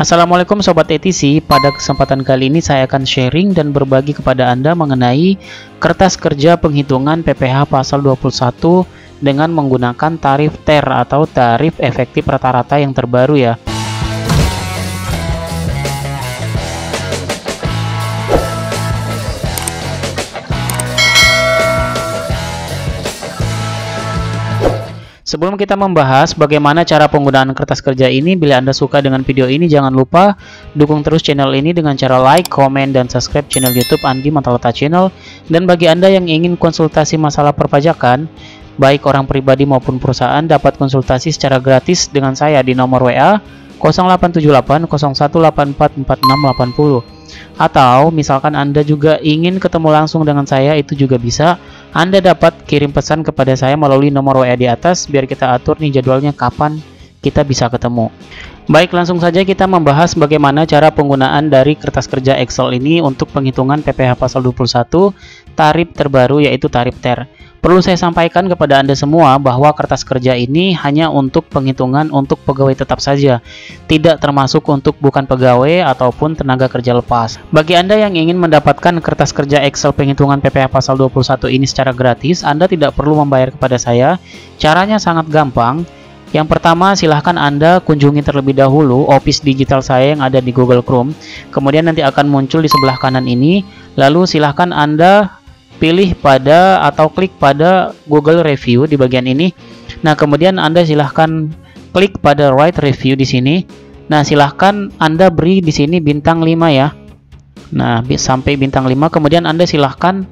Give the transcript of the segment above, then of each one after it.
Assalamualaikum Sobat ETC, pada kesempatan kali ini saya akan sharing dan berbagi kepada Anda mengenai kertas kerja penghitungan PPh pasal 21 dengan menggunakan tarif TER atau tarif efektif rata-rata yang terbaru ya. Sebelum kita membahas bagaimana cara penggunaan kertas kerja ini, bila Anda suka dengan video ini, jangan lupa dukung terus channel ini dengan cara like, komen, dan subscribe channel YouTube Andi Matalata Channel. Dan bagi Anda yang ingin konsultasi masalah perpajakan, baik orang pribadi maupun perusahaan, dapat konsultasi secara gratis dengan saya di nomor WA 0878 0184 4680. Atau misalkan Anda juga ingin ketemu langsung dengan saya, itu juga bisa. Anda dapat kirim pesan kepada saya melalui nomor WA di atas, biar kita atur nih jadwalnya kapan kita bisa ketemu. Baik, langsung saja kita membahas bagaimana cara penggunaan dari kertas kerja Excel ini untuk penghitungan PPh pasal 21 tarif terbaru, yaitu tarif TER. Perlu saya sampaikan kepada Anda semua bahwa kertas kerja ini hanya untuk penghitungan untuk pegawai tetap saja, tidak termasuk untuk bukan pegawai ataupun tenaga kerja lepas. Bagi Anda yang ingin mendapatkan kertas kerja Excel penghitungan PPh pasal 21 ini secara gratis, Anda tidak perlu membayar kepada saya. Caranya sangat gampang. Yang pertama, silahkan Anda kunjungi terlebih dahulu office digital saya yang ada di Google Chrome. Kemudian nanti akan muncul di sebelah kanan ini. Lalu silahkan Anda pilih pada atau klik pada Google Review di bagian ini. Nah, kemudian Anda silahkan klik pada Write Review di sini. Nah, silahkan Anda beri di sini bintang 5 ya. Nah, sampai bintang 5. Kemudian Anda silahkan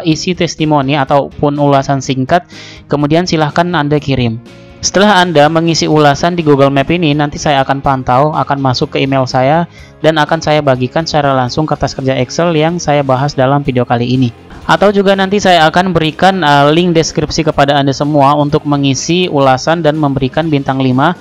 isi testimoni ataupun ulasan singkat. Kemudian silahkan Anda kirim. Setelah Anda mengisi ulasan di Google Map ini, nanti saya akan pantau, akan masuk ke email saya, dan akan saya bagikan secara langsung kertas kerja Excel yang saya bahas dalam video kali ini. Atau juga nanti saya akan berikan link deskripsi kepada Anda semua untuk mengisi ulasan dan memberikan bintang 5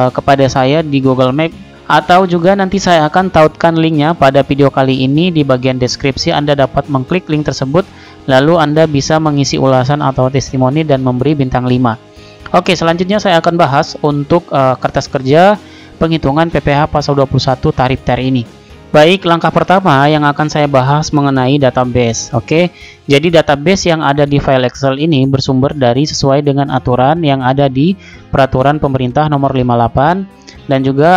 kepada saya di Google Map. Atau juga nanti saya akan tautkan linknya pada video kali ini di bagian deskripsi. Anda dapat mengklik link tersebut, lalu Anda bisa mengisi ulasan atau testimoni dan memberi bintang 5. Oke, selanjutnya saya akan bahas untuk kertas kerja penghitungan PPh pasal 21 tarif TER ini. Baik, langkah pertama yang akan saya bahas mengenai database. Oke, jadi database yang ada di file Excel ini bersumber dari sesuai dengan aturan yang ada di Peraturan Pemerintah Nomor 58 dan juga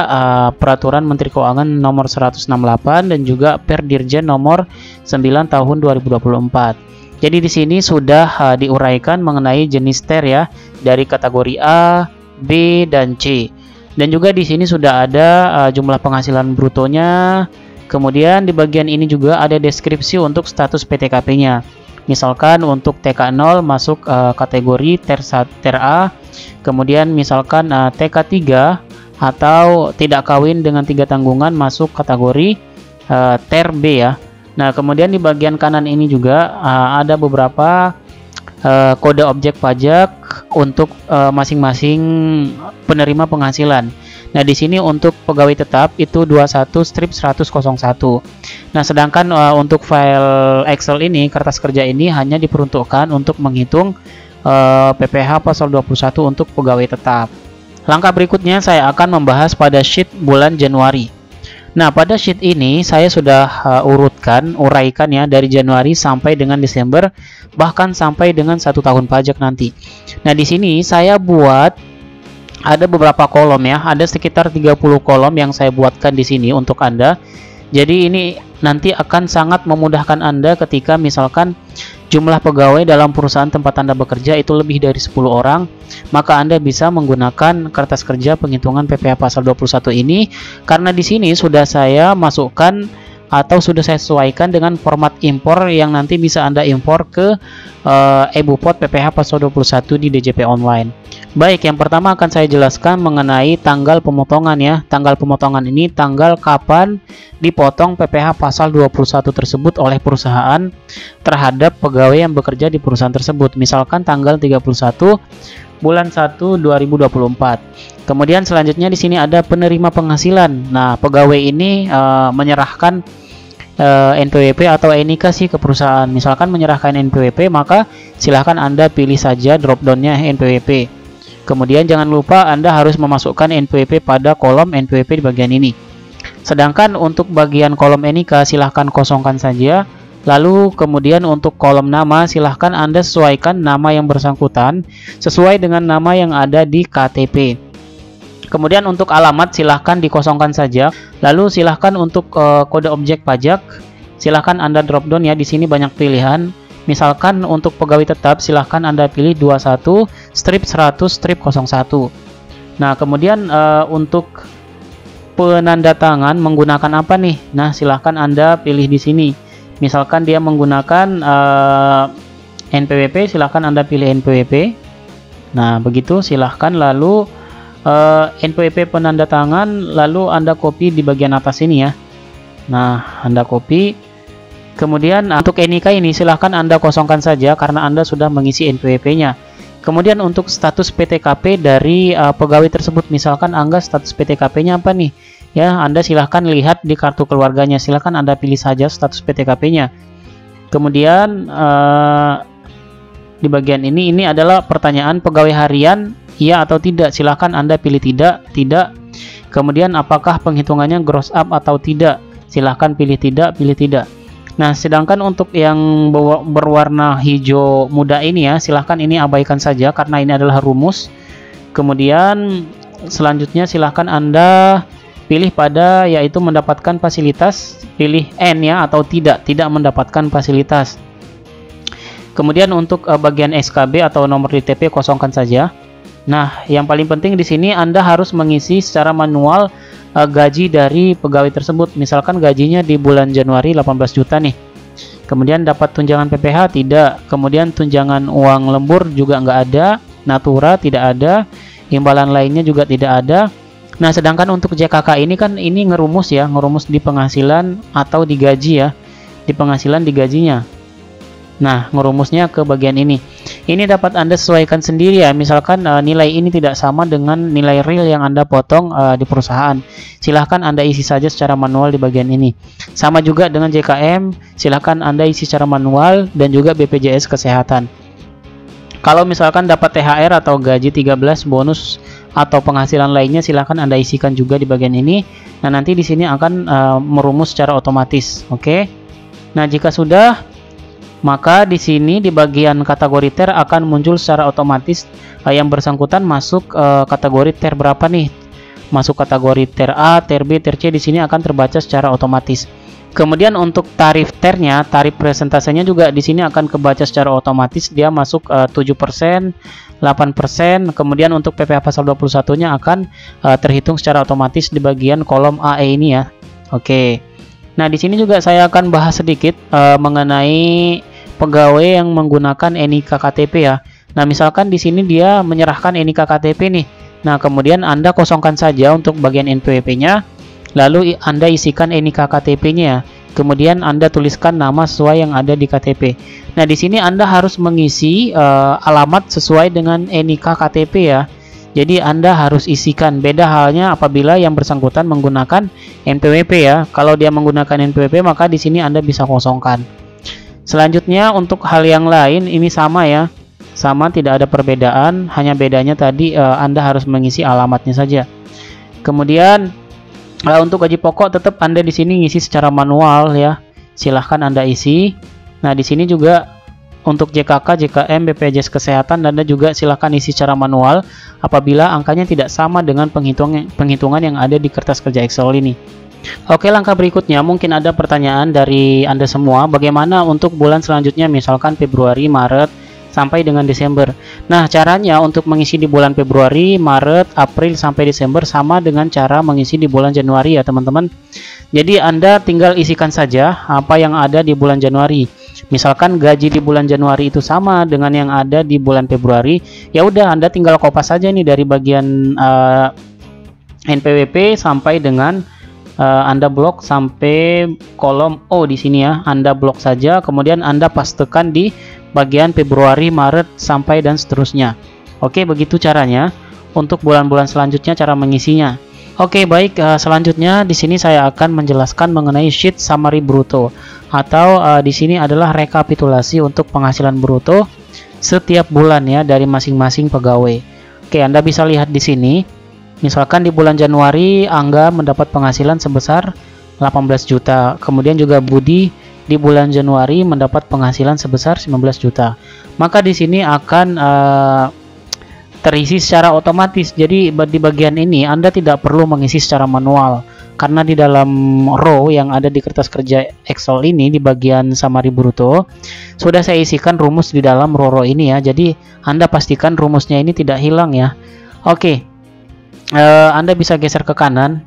Peraturan Menteri Keuangan Nomor 168 dan juga Perdirjen Nomor 9 Tahun 2024. Jadi di sini sudah diuraikan mengenai jenis TER ya, dari kategori A, B, dan C. Dan juga di sini sudah ada jumlah penghasilan brutonya. Kemudian di bagian ini juga ada deskripsi untuk status PTKP-nya. Misalkan untuk TK0 masuk kategori TER A. Kemudian misalkan TK3 atau tidak kawin dengan 3 tanggungan masuk kategori TER B ya. Nah, kemudian di bagian kanan ini juga ada beberapa kode objek pajak untuk masing-masing penerima penghasilan. Nah, di sini untuk pegawai tetap itu 21/10001. Nah, sedangkan untuk file Excel ini, kertas kerja ini hanya diperuntukkan untuk menghitung PPh pasal 21 untuk pegawai tetap. Langkah berikutnya saya akan membahas pada sheet bulan Januari. Nah, pada sheet ini saya sudah uraikan ya dari Januari sampai dengan Desember, bahkan sampai dengan 1 tahun pajak nanti. Nah, di sini saya buat ada beberapa kolom ya, ada sekitar 30 kolom yang saya buatkan di sini untuk Anda. Jadi ini nanti akan sangat memudahkan Anda ketika misalkan jumlah pegawai dalam perusahaan tempat Anda bekerja itu lebih dari 10 orang, maka Anda bisa menggunakan kertas kerja penghitungan PPh pasal 21 ini, karena di sini sudah saya masukkan atau sudah saya sesuaikan dengan format impor yang nanti bisa Anda impor ke EBUPOT PPh pasal 21 di DJP Online. Baik, yang pertama akan saya jelaskan mengenai tanggal pemotongan ya. Tanggal pemotongan ini tanggal kapan dipotong PPh pasal 21 tersebut oleh perusahaan terhadap pegawai yang bekerja di perusahaan tersebut. Misalkan tanggal 31 bulan 1 2024. Kemudian selanjutnya di sini ada penerima penghasilan. Nah, pegawai ini menyerahkan NPWP atau NIK sih ke perusahaan. Misalkan menyerahkan NPWP, maka silahkan Anda pilih saja drop-downnya NPWP. Kemudian jangan lupa Anda harus memasukkan NPWP pada kolom NPWP di bagian ini. Sedangkan untuk bagian kolom NIK silahkan kosongkan saja. Lalu kemudian untuk kolom nama silahkan Anda sesuaikan nama yang bersangkutan sesuai dengan nama yang ada di KTP. Kemudian untuk alamat silahkan dikosongkan saja. Lalu silahkan untuk kode objek pajak silahkan Anda drop down ya. Di sini banyak pilihan. Misalkan untuk pegawai tetap silahkan Anda pilih 21 strip 100 strip 01. Nah kemudian untuk penanda tangan menggunakan apa nih? Nah silahkan Anda pilih di sini. Misalkan dia menggunakan NPWP, silahkan Anda pilih NPWP. Nah begitu silahkan. Lalu NPWP penanda tangan, lalu Anda copy di bagian atas ini ya. Nah Anda copy. Kemudian untuk NIK ini silahkan Anda kosongkan saja karena Anda sudah mengisi NPWP-nya. Kemudian untuk status PTKP dari pegawai tersebut, misalkan Angga status PTKP-nya apa nih? Ya, Anda silahkan lihat di kartu keluarganya, silahkan Anda pilih saja status PTKP-nya. Kemudian di bagian ini adalah pertanyaan pegawai harian, iya atau tidak, silahkan Anda pilih tidak. Kemudian apakah penghitungannya gross up atau tidak, silahkan pilih tidak. Nah, sedangkan untuk yang berwarna hijau muda ini ya, silahkan ini abaikan saja karena ini adalah rumus. Kemudian selanjutnya silahkan Anda pilih pada yaitu mendapatkan fasilitas, pilih N ya, atau tidak mendapatkan fasilitas. Kemudian untuk bagian SKB atau nomor DTP kosongkan saja. Nah, yang paling penting di sini Anda harus mengisi secara manual gaji dari pegawai tersebut. Misalkan gajinya di bulan Januari 18 juta nih. Kemudian dapat tunjangan PPH tidak. Kemudian tunjangan uang lembur juga nggak ada. Natura tidak ada. Imbalan lainnya juga tidak ada. Nah, sedangkan untuk JKK ini kan ini ngerumus ya, ngerumus di penghasilan atau di gaji ya. Di penghasilan di gajinya. Nah, ngerumusnya ke bagian ini. Ini dapat Anda sesuaikan sendiri ya. Misalkan nilai ini tidak sama dengan nilai real yang Anda potong di perusahaan. Silahkan Anda isi saja secara manual di bagian ini. Sama juga dengan JKM, silahkan Anda isi secara manual dan juga BPJS Kesehatan. Kalau misalkan dapat THR atau gaji 13 bonus atau penghasilan lainnya, silahkan Anda isikan juga di bagian ini. Nah, nanti di sini akan merumus secara otomatis. Oke. Nah, jika sudah, maka di sini di bagian kategori TER akan muncul secara otomatis yang bersangkutan masuk kategori TER berapa nih. Masuk kategori TER A, TER B, TER C, di sini akan terbaca secara otomatis. Kemudian untuk tarif TER-nya, tarif presentasenya juga di sini akan kebaca secara otomatis. Dia masuk 7%, 8%. Kemudian untuk PPh pasal 21-nya akan terhitung secara otomatis di bagian kolom AE ini ya. Oke. Nah, di sini juga saya akan bahas sedikit mengenai pegawai yang menggunakan NIK KTP ya. Nah, misalkan di sini dia menyerahkan NIK KTP nih. Nah, kemudian Anda kosongkan saja untuk bagian NPWP-nya. Lalu Anda isikan NIK KTP-nya. Kemudian Anda tuliskan nama sesuai yang ada di KTP. Nah, di sini Anda harus mengisi alamat sesuai dengan NIK KTP ya. Jadi Anda harus isikan. Beda halnya apabila yang bersangkutan menggunakan NPWP ya. Kalau dia menggunakan NPWP, maka di sini Anda bisa kosongkan. Selanjutnya untuk hal yang lain ini sama ya. Sama, tidak ada perbedaan, hanya bedanya tadi Anda harus mengisi alamatnya saja. Kemudian untuk gaji pokok tetap Anda di sini ngisi secara manual ya. Silahkan Anda isi. Nah, di sini juga untuk JKK, JKM, BPJS Kesehatan Anda juga silahkan isi secara manual apabila angkanya tidak sama dengan penghitungan yang ada di kertas kerja Excel ini. Oke, langkah berikutnya mungkin ada pertanyaan dari Anda semua, bagaimana untuk bulan selanjutnya, misalkan Februari, Maret, sampai dengan Desember. Nah, caranya untuk mengisi di bulan Februari, Maret, April, sampai Desember sama dengan cara mengisi di bulan Januari ya teman-teman. Jadi Anda tinggal isikan saja apa yang ada di bulan Januari. Misalkan gaji di bulan Januari itu sama dengan yang ada di bulan Februari, ya udah Anda tinggal kopas saja nih dari bagian NPWP sampai dengan Anda blok sampai kolom O di sini ya. Anda blok saja, kemudian Anda pastekan di bagian Februari, Maret, sampai dan seterusnya. Oke, begitu caranya untuk bulan-bulan selanjutnya cara mengisinya. Oke, baik, selanjutnya di sini saya akan menjelaskan mengenai sheet summary bruto atau di sini adalah rekapitulasi untuk penghasilan bruto setiap bulan ya dari masing-masing pegawai. Oke, Anda bisa lihat di sini. Misalkan di bulan Januari Angga mendapat penghasilan sebesar 18 juta. Kemudian juga Budi di bulan Januari mendapat penghasilan sebesar 19 juta. Maka di sini akan terisi secara otomatis. Jadi di bagian ini Anda tidak perlu mengisi secara manual. Karena di dalam row yang ada di kertas kerja Excel ini di bagian summary bruto sudah saya isikan rumus di dalam row ini ya. Jadi Anda pastikan rumusnya ini tidak hilang ya. Oke. Anda bisa geser ke kanan.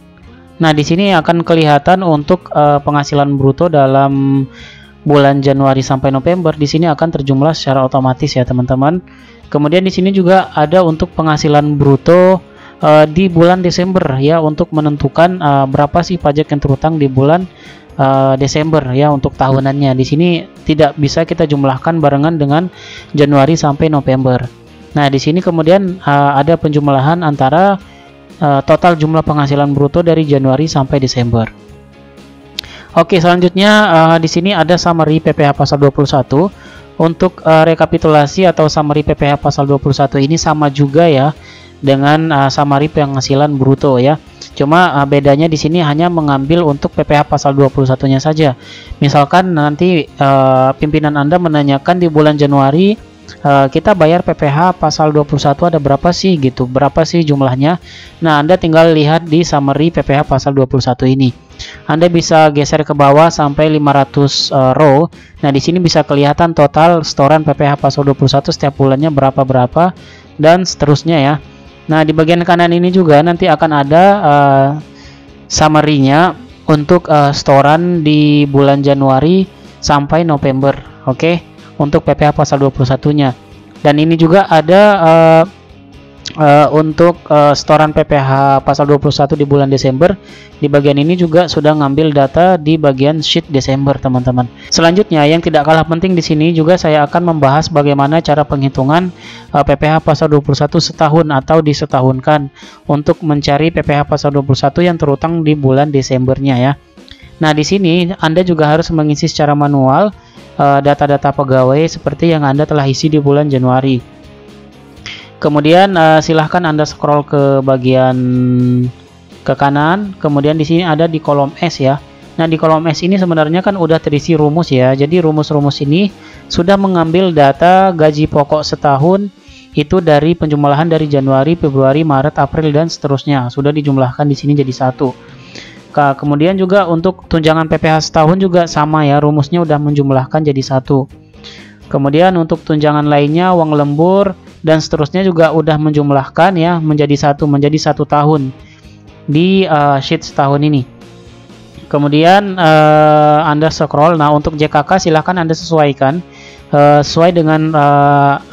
Nah, di sini akan kelihatan untuk penghasilan bruto dalam bulan Januari sampai November. Di sini akan terjumlah secara otomatis ya, teman-teman. Kemudian di sini juga ada untuk penghasilan bruto di bulan Desember ya, untuk menentukan berapa sih pajak yang terutang di bulan Desember ya untuk tahunannya. Di sini tidak bisa kita jumlahkan barengan dengan Januari sampai November. Nah, di sini kemudian ada penjumlahan antara total jumlah penghasilan bruto dari Januari sampai Desember. Oke, selanjutnya di sini ada summary PPh pasal 21. Untuk rekapitulasi atau summary PPh pasal 21 ini sama juga ya dengan summary penghasilan bruto ya. Cuma bedanya di sini hanya mengambil untuk PPh pasal 21-nya saja. Misalkan nanti pimpinan Anda menanyakan di bulan Januari kita bayar PPh pasal 21 ada berapa sih gitu, berapa sih jumlahnya. Nah, Anda tinggal lihat di summary PPh pasal 21 ini. Anda bisa geser ke bawah sampai 500 row. Nah, di sini bisa kelihatan total setoran PPh pasal 21 setiap bulannya berapa dan seterusnya ya. Nah, di bagian kanan ini juga nanti akan ada summary-nya untuk setoran di bulan Januari sampai November. Oke. Untuk PPh pasal 21-nya. Dan ini juga ada untuk setoran PPh pasal 21 di bulan Desember. Di bagian ini juga sudah ngambil data di bagian sheet Desember, teman-teman. Selanjutnya yang tidak kalah penting di sini juga saya akan membahas bagaimana cara penghitungan PPh pasal 21 setahun atau disetahunkan untuk mencari PPh pasal 21 yang terutang di bulan Desembernya ya. Nah, di sini Anda juga harus mengisi secara manual data-data pegawai seperti yang Anda telah isi di bulan Januari. Kemudian silahkan Anda scroll ke bagian ke kanan. Kemudian di sini ada di kolom S ya. Nah, di kolom S ini sebenarnya kan udah terisi rumus ya. Jadi rumus-rumus ini sudah mengambil data gaji pokok setahun itu dari penjumlahan dari Januari, Februari, Maret, April dan seterusnya. Sudah dijumlahkan di sini jadi satu. Kemudian juga untuk tunjangan PPh setahun juga sama ya, rumusnya udah menjumlahkan jadi satu. Kemudian untuk tunjangan lainnya, uang lembur dan seterusnya juga udah menjumlahkan ya menjadi satu tahun di sheet setahun ini. Kemudian Anda scroll. Nah, untuk JKK silahkan Anda sesuaikan sesuai dengan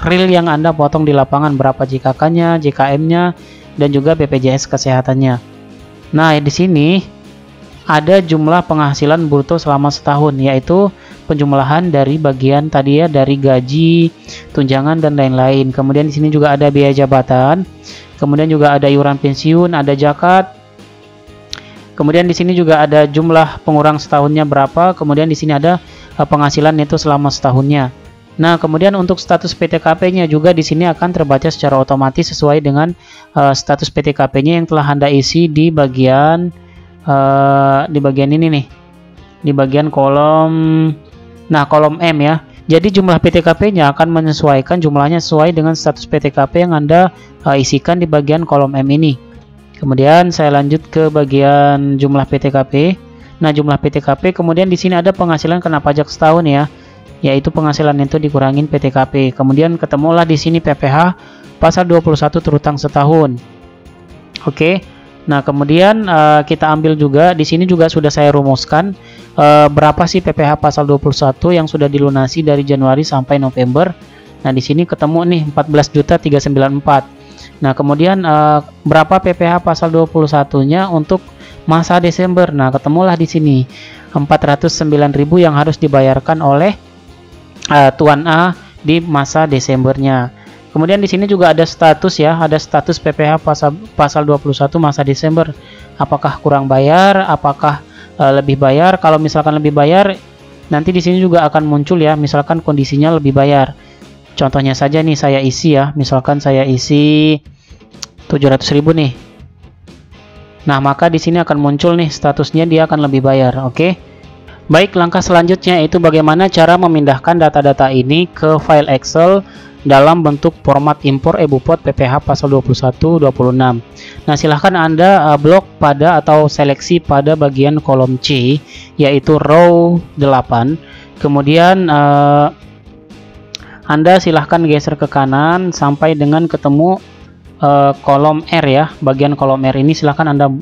real yang Anda potong di lapangan, berapa JKK-nya, JKM-nya dan juga BPJS kesehatannya. Nah, di sini ada jumlah penghasilan bruto selama setahun, yaitu penjumlahan dari bagian tadi ya, dari gaji, tunjangan dan lain-lain. Kemudian di sini juga ada biaya jabatan, kemudian juga ada iuran pensiun, ada zakat. Kemudian di sini juga ada jumlah pengurang setahunnya berapa. Kemudian di sini ada penghasilan itu selama setahunnya. Nah, kemudian untuk status PTKP-nya juga di sini akan terbaca secara otomatis sesuai dengan status PTKP-nya yang telah Anda isi di bagian ini nih, di bagian kolom, nah kolom M ya. Jadi jumlah PTKP-nya akan menyesuaikan jumlahnya sesuai dengan status PTKP yang Anda isikan di bagian kolom M ini. Kemudian saya lanjut ke bagian jumlah PTKP. Nah, jumlah PTKP kemudian di sini ada penghasilan kena pajak setahun ya, yaitu penghasilan itu dikurangin PTKP. Kemudian ketemulah di sini PPh pasal 21 terutang setahun. Oke. Nah, kemudian kita ambil juga di sini juga sudah saya rumuskan berapa sih PPh pasal 21 yang sudah dilunasi dari Januari sampai November. Nah, di sini ketemu nih 14.394. Nah, kemudian berapa PPh pasal 21-nya untuk masa Desember. Nah, ketemulah di sini 409.000 yang harus dibayarkan oleh Tuan A di masa Desembernya. Kemudian di sini juga ada status ya, ada status PPh pasal 21 masa Desember. Apakah kurang bayar, apakah lebih bayar? Kalau misalkan lebih bayar, nanti di sini juga akan muncul ya, misalkan kondisinya lebih bayar. Contohnya saja nih saya isi ya, misalkan saya isi 700.000 nih. Nah, maka di sini akan muncul nih statusnya dia akan lebih bayar. Oke. Baik, langkah selanjutnya itu bagaimana cara memindahkan data-data ini ke file Excel dalam bentuk format impor EBUPOT PPH pasal 21-26. Nah, silahkan Anda blok pada atau seleksi pada bagian kolom C, yaitu row 8. Kemudian Anda silahkan geser ke kanan sampai dengan ketemu kolom R ya. Bagian kolom R ini silahkan Anda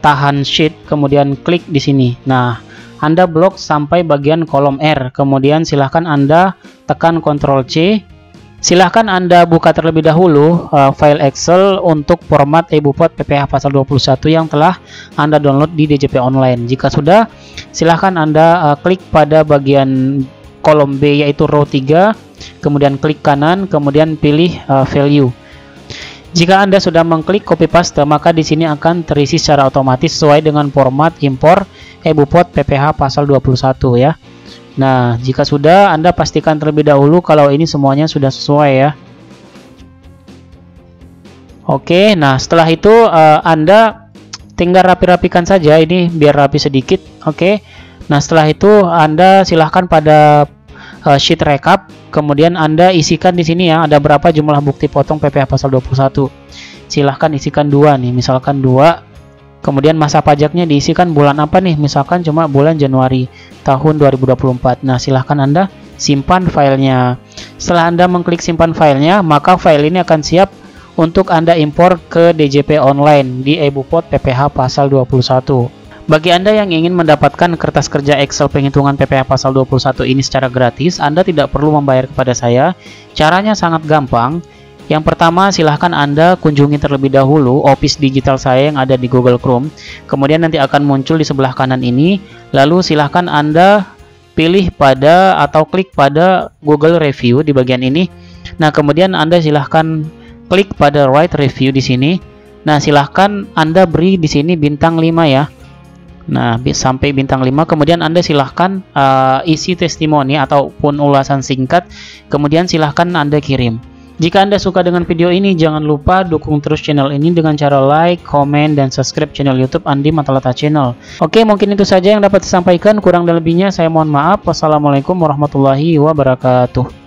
tahan Shift, kemudian klik di sini. Nah, Anda blok sampai bagian kolom R, kemudian silahkan Anda tekan Ctrl C. Silahkan Anda buka terlebih dahulu file Excel untuk format EBUPOT PPH pasal 21 yang telah Anda download di DJP Online. Jika sudah, silahkan Anda klik pada bagian kolom B yaitu row 3, kemudian klik kanan, kemudian pilih value. Jika Anda sudah mengklik copy paste, maka di sini akan terisi secara otomatis sesuai dengan format impor EBUPOT PPH pasal 21 ya. Nah, jika sudah, Anda pastikan terlebih dahulu kalau ini semuanya sudah sesuai ya. Oke, nah setelah itu Anda tinggal rapi-rapikan saja ini biar rapi sedikit. Oke. Nah, setelah itu Anda silahkan pada sheet recap, kemudian Anda isikan di sini ya, ada berapa jumlah bukti potong PPH pasal 21. Silahkan isikan 2 nih, misalkan 2. Kemudian masa pajaknya diisikan bulan apa nih, misalkan cuma bulan Januari tahun 2024. Nah, silahkan Anda simpan filenya. Setelah Anda mengklik simpan filenya, maka file ini akan siap untuk Anda impor ke DJP Online di EBUPOT PPH pasal 21. Bagi Anda yang ingin mendapatkan kertas kerja Excel penghitungan PPH pasal 21 ini secara gratis, Anda tidak perlu membayar kepada saya. Caranya sangat gampang. Yang pertama, silahkan Anda kunjungi terlebih dahulu office digital saya yang ada di Google Chrome. Kemudian nanti akan muncul di sebelah kanan ini. Lalu silahkan Anda pilih pada atau klik pada Google Review di bagian ini. Nah, kemudian Anda silahkan klik pada Write Review di sini. Nah, silahkan Anda beri di sini bintang 5 ya. Nah, sampai bintang 5. Kemudian Anda silahkan isi testimoni ataupun ulasan singkat. Kemudian silahkan Anda kirim. Jika Anda suka dengan video ini, jangan lupa dukung terus channel ini dengan cara like, komen, dan subscribe channel YouTube Andi Matalata Channel. Oke, mungkin itu saja yang dapat disampaikan. Kurang dan lebihnya saya mohon maaf. Wassalamualaikum warahmatullahi wabarakatuh.